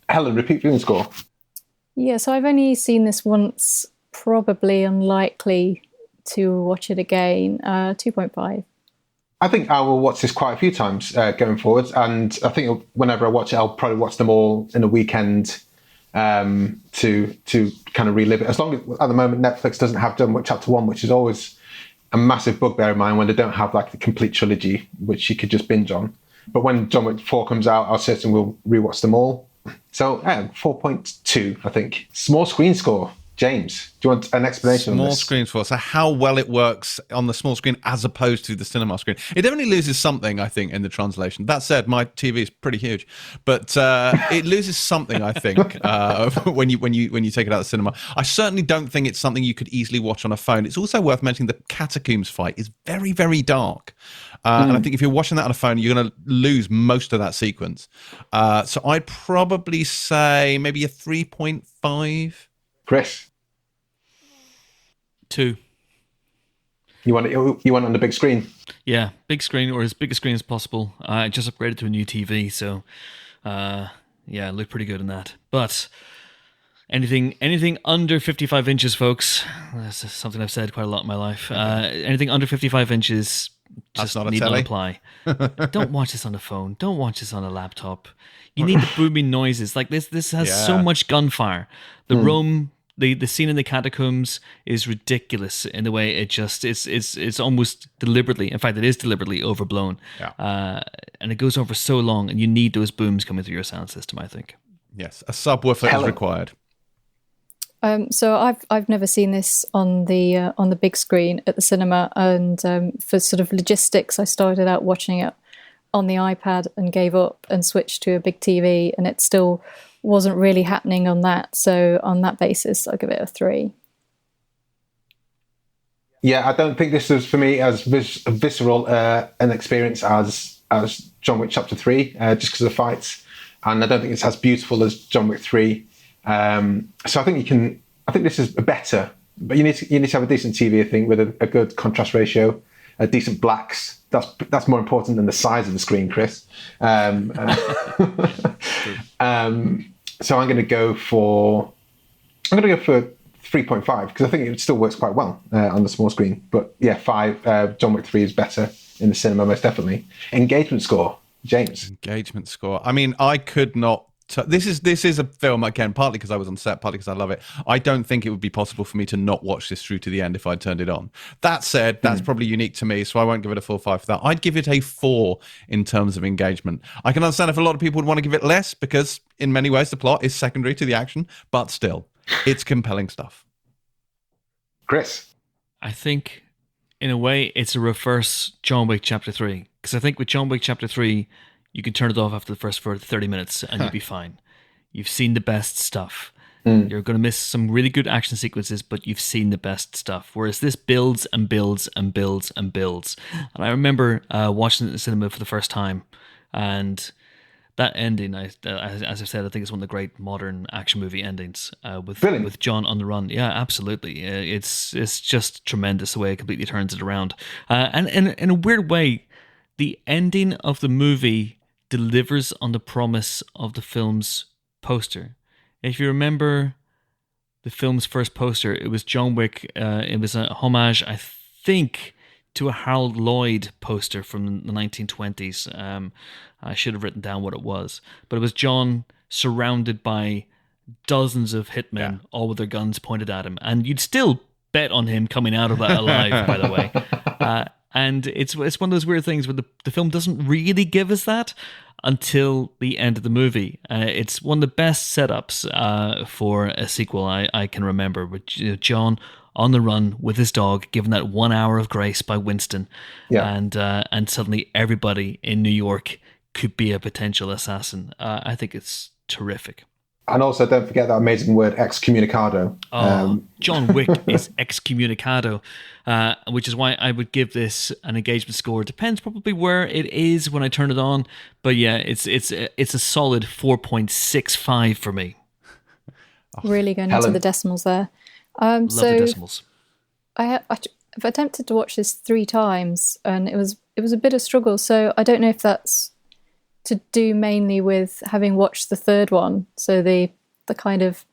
Helen, repeat viewing score. Yeah, so I've only seen this once, probably unlikely to watch it again. 2.5. I think I will watch this quite a few times going forward, and I think whenever I watch it, I'll probably watch them all in a weekend to kind of relive it. As long as at the moment Netflix doesn't have John Wick Chapter 1, which is always a massive bugbear of mine when they don't have like the complete trilogy, which you could just binge on. But when John Wick 4 comes out, I'll certainly will rewatch them all. So 4.2, I think. Small screen score. James, do you want an explanation on this? Small screen score. So how well it works on the small screen as opposed to the cinema screen. It definitely loses something, I think, in the translation. That said, my TV is pretty huge, but it loses something, I think, when you take it out of the cinema. I certainly don't think it's something you could easily watch on a phone. It's also worth mentioning the catacombs fight is very, very dark. And I think if you're watching that on a phone, you're going to lose most of that sequence. So I'd probably say maybe a 3.5. Chris? 2. You want on the big screen? Yeah, big screen, or as big a screen as possible. I just upgraded to a new TV, so yeah, look pretty good in that. But anything under 55 inches, folks, that's something I've said quite a lot in my life. Anything under 55 inches, just need not apply. Don't watch this on the phone. Don't watch this on a laptop. You need the booming noises. Like this has so much gunfire. The room, the scene in the catacombs is ridiculous in the way it just it's almost deliberately. In fact, it is deliberately overblown. Yeah. And it goes on for so long, and you need those booms coming through your sound system, I think. Yes, a subwoofer is required. So I've never seen this on the big screen at the cinema, and for sort of logistics, I started out watching it on the iPad and gave up and switched to a big TV, and it still wasn't really happening on that. So on that basis, I'll give it a 3. Yeah, I don't think this was for me as visceral an experience as John Wick Chapter 3, just because of the fights, and I don't think it's as beautiful as John Wick 3. So I think this is better, but you need to have a decent TV, I think, with a good contrast ratio, decent blacks. That's more important than the size of the screen, Chris. So I'm going to go for 3.5 because I think it still works quite well on the small screen. But yeah, 5. John Wick 3 is better in the cinema, most definitely. Engagement score, James. Engagement score. I mean, I could not. This is a film, again, partly because I was on set, partly because I love it. I don't think it would be possible for me to not watch this through to the end if I turned it on. That said, that's probably unique to me, so I won't give it a full 5 for that. I'd give it a 4 in terms of engagement. I can understand if a lot of people would want to give it less because in many ways the plot is secondary to the action, but still, it's compelling stuff. Chris? I think, in a way, it's a reverse John Wick Chapter 3. Because I think with John Wick Chapter 3, you can turn it off after the first 30 minutes and you'll be fine. You've seen the best stuff. You're going to miss some really good action sequences, but you've seen the best stuff. Whereas this builds and builds and builds and builds. And I remember watching it in the cinema for the first time, and that ending, as I've said, I think it's one of the great modern action movie endings with John on the run. Yeah, absolutely. It's just tremendous the way it completely turns it around. And in a weird way, the ending of the movie delivers on the promise of the film's poster. If you remember the film's first poster, it was John Wick. It was a homage, I think, to a Harold Lloyd poster from the 1920s. I should have written down what it was. But it was John surrounded by dozens of hitmen, all with their guns pointed at him. And you'd still bet on him coming out of that alive, by the way. And it's one of those weird things where the film doesn't really give us that until the end of the movie. It's one of the best setups for a sequel I can remember, with John on the run with his dog, given that 1 hour of grace by Winston, and suddenly everybody in New York could be a potential assassin. I think it's terrific. And also, don't forget that amazing word, excommunicado. John Wick is excommunicado, which is why I would give this an engagement score. It depends probably where it is when I turn it on, but yeah, it's a solid 4.65 for me. Really going into the decimals there. Love the decimals. I've attempted to watch this 3 times, and it was a bit of struggle. So I don't know if that's to do mainly with having watched the third one. So the kind of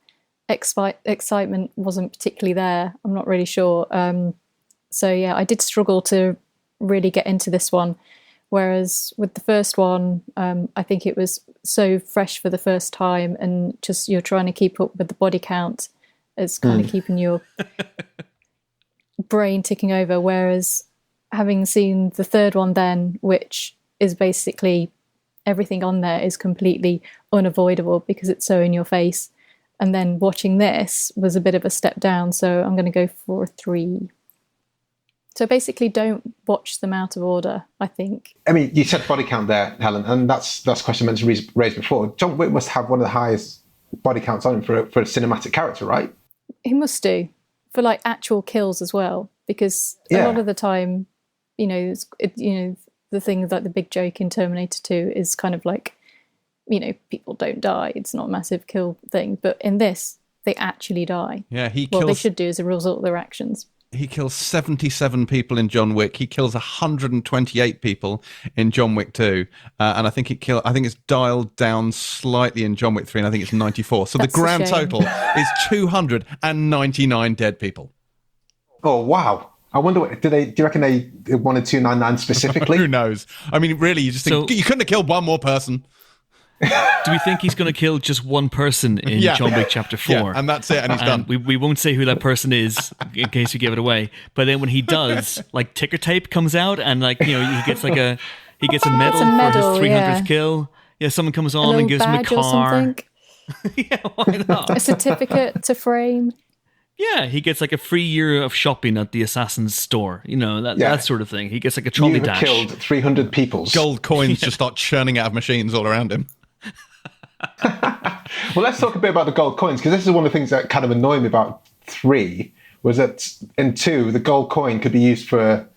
excitement wasn't particularly there. I'm not really sure. So yeah, I did struggle to really get into this one. Whereas with the first one, I think it was so fresh for the first time, and just you're trying to keep up with the body count. It's kind of keeping your brain ticking over. Whereas having seen the third one then, which is basically everything on there is completely unavoidable because it's so in your face. And then watching this was a bit of a step down. So I'm going to go for a 3. So basically, don't watch them out of order, I think. I mean, you said body count there, Helen, and that's a question I meant to raise before. John Wick must have one of the highest body counts on him for a cinematic character, right? He must do, for like actual kills as well, because a lot of the time, the thing that the big joke in Terminator 2 is kind of like, people don't die. It's not a massive kill thing, but in this, they actually die. Yeah, they should do as a result of their actions. He kills 77 people in John Wick. He kills 128 people in John Wick 2, and I think it's dialed down slightly in John Wick 3, and I think it's 94. So That's the grand total is 299 dead people. Oh wow! I wonder, do you reckon they wanted 299 specifically? Who knows? I mean, really, you just think you couldn't have killed one more person. Do we think he's going to kill just one person in John Wick Chapter 4? Yeah, and that's it, and he's done. We won't say who that person is in case we give it away. But then when he does, like ticker tape comes out, and he gets a medal for his 300th kill. Yeah, someone comes on and gives him a car. Yeah, why not? A certificate to frame. Yeah, he gets like a free year of shopping at the Assassin's store. That sort of thing. He gets like a trolley dash. You've killed 300 people. Gold coins just start churning out of machines all around him. Well, let's talk a bit about the gold coins, because this is one of the things that kind of annoyed me about 3, was that in 2, the gold coin could be used for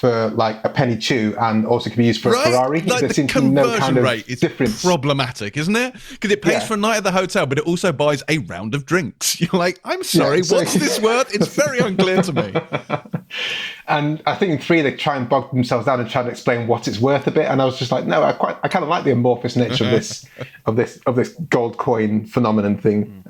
like a penny chew, and also could be used for a Ferrari. Like there the conversion rate is problematic, isn't it? Because it pays for a night at the hotel, but it also buys a round of drinks. You're like, I'm sorry, what's this worth? It's very unclear to me. And I think in 3 they try and bog themselves down and try to explain what it's worth a bit. And I was just like, no, I kind of like the amorphous nature of this gold coin phenomenon thing.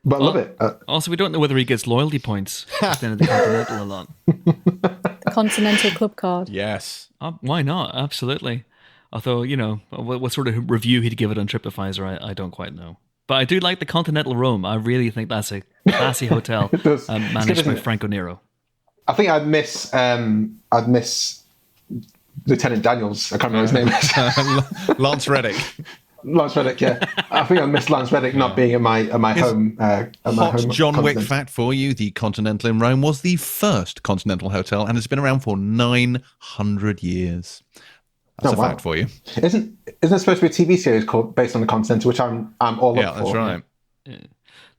But I love it. Also, we don't know whether he gets loyalty points at the end of the Continental a lot. The Continental Club card. Yes. Why not? Absolutely. Although, what sort of review he'd give it on TripAdvisor, I don't quite know. But I do like the Continental Rome. I really think that's a classy hotel managed by Franco Nero. I think I'd miss Lieutenant Daniels. I can't remember his name. Lance Reddick. Lance Reddick, yeah. I think I missed Lance Reddick not being at my home. Hot John Wick fact for you: the Continental in Rome was the first continental hotel, and it's been around for 900 years. That's a fact for you. Isn't there supposed to be a TV series based on the Continental, which I'm all up for? Yeah, that's right. Yeah.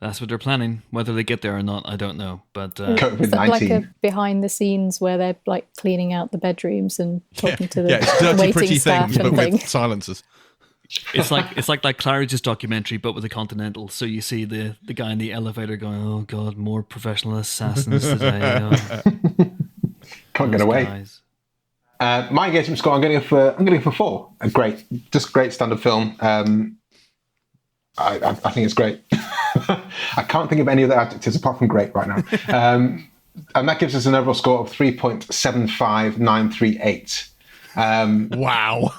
That's what they're planning. Whether they get there or not, I don't know. But is that like a behind the scenes where they're like cleaning out the bedrooms and talking to the it's dirty, waiting pretty staff things, but and with silencers. It's like that Claridge's documentary, but with a Continental. So you see the guy in the elevator going, "Oh God, more professional assassins today." Can't get away. My engagement score, I'm going to go for 4. A great standard film. I think it's great. I can't think of any other adjectives apart from great right now. And that gives us an overall score of 3.75938. Wow.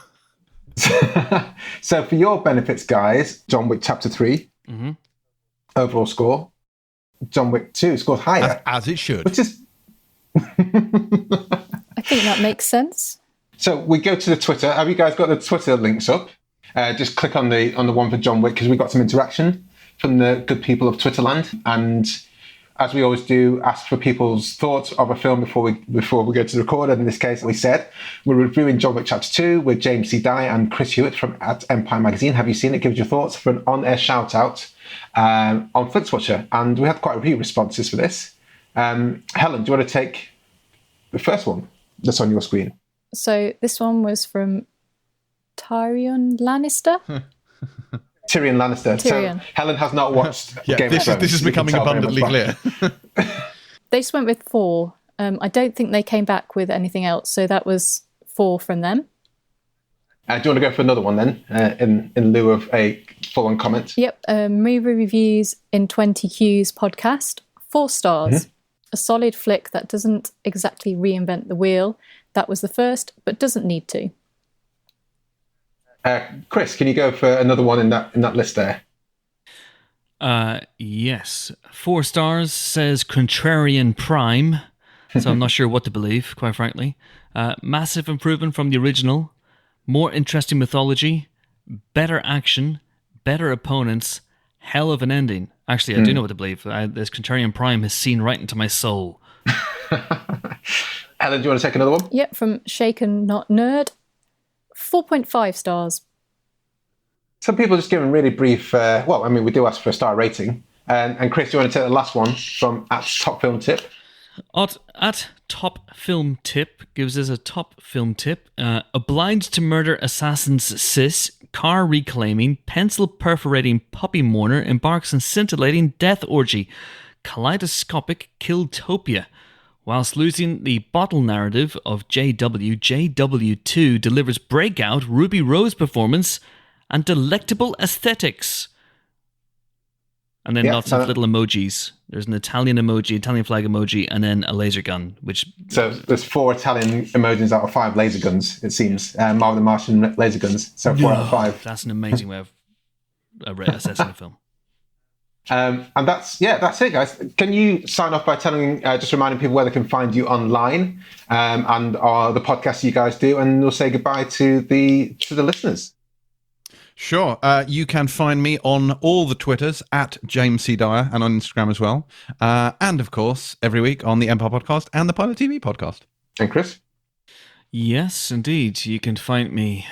So for your benefits, guys, John Wick Chapter 3, overall score. John Wick 2 scores higher. As it should. Which is... I think that makes sense. So we go to the Twitter. Have you guys got the Twitter links up? Just click on the one for John Wick, because we got some interaction from the good people of Twitterland. And as we always do, ask for people's thoughts of a film before we go to record. And in this case, we said we're reviewing John Wick Chapter 2 with James C. Dyer and Chris Hewitt from at Empire Magazine. Have you seen it? Give us your thoughts for an on-air shout-out on Flixwatcher. And we had quite a few responses for this. Helen, do you want to take the first one that's on your screen? So this one was from Tyrion Lannister. Tyrion Lannister. Tyrion. So Helen has not watched Game of Thrones. This is becoming abundantly clear. They just went with 4. I don't think they came back with anything else, so that was 4 from them. Do you want to go for another one then, in lieu of a full-on comment? Yep, movie reviews in 20 Qs podcast, 4 stars. Mm-hmm. A solid flick that doesn't exactly reinvent the wheel. That was the first, but doesn't need to. Chris, can you go for another one in that list there? Yes. 4 stars says Contrarian Prime, so I'm not sure what to believe, quite frankly. Massive improvement from the original, more interesting mythology, better action, better opponents, hell of an ending. Actually, I do know what to believe. This Contrarian Prime has seen right into my soul. Helen, do you want to take another one? Yep, from Shaken Not Nerd. 4.5 stars. Some people just giving really brief, we do ask for a star rating. And Chris, do you want to take the last one from at Top Film Tip? At Top Film Tip gives us a top film tip. Obliged to murder assassin's sis, car reclaiming, pencil perforating puppy mourner embarks on scintillating death orgy. Kaleidoscopic Killtopia. Whilst losing the bottle narrative of JW2 delivers breakout Ruby Rose performance and delectable aesthetics. And then lots of little emojis. There's an Italian emoji, Italian flag emoji, and then a laser gun. So there's 4 Italian emojis out of 5 laser guns, it seems. Marvel the Martian laser guns. So 4 out of 5. That's an amazing way of assessing a film. And that's it, guys. Can you sign off by just reminding people where they can find you online and the podcasts you guys do, and we'll say goodbye to the listeners. Sure. You can find me on all the Twitters at James C. Dyer and on Instagram as well. And of course, every week on the Empire Podcast and the Pilot TV Podcast. And Chris? Yes, indeed. You can find me.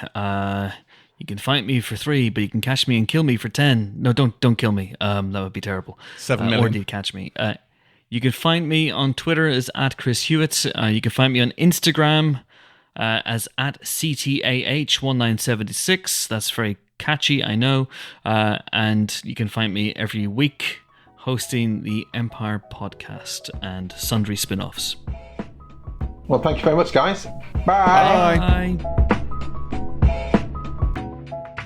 You can fight me for 3, but you can catch me and kill me for 10. No, don't kill me. That would be terrible. 7 million. Or do you catch me? You can find me on Twitter as at Chris Hewitt. You can find me on Instagram as at CTAH1976. That's very catchy, I know. And you can find me every week hosting the Empire Podcast and sundry spin-offs. Well, thank you very much, guys. Bye. Bye.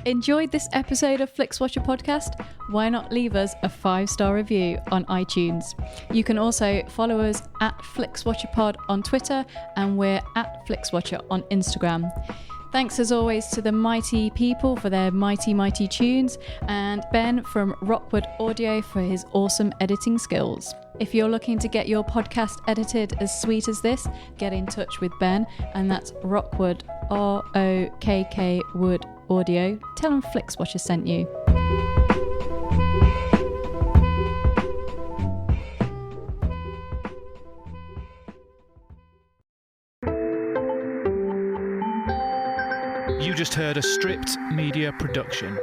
Enjoyed this episode of Flixwatcher podcast? Why not leave us a 5-star review on iTunes? You can also follow us at FlixWatcherPod on Twitter, and we're at FlixWatcher on Instagram. Thanks as always to the mighty people for their mighty tunes, and Ben from Rockwood Audio for his awesome editing skills. If you're looking to get your podcast edited as sweet as this, get in touch with Ben, and that's Rockwood, ROKK Wood Audio. Tell them Flixwatcher sent you. You just heard a Stripped Media production.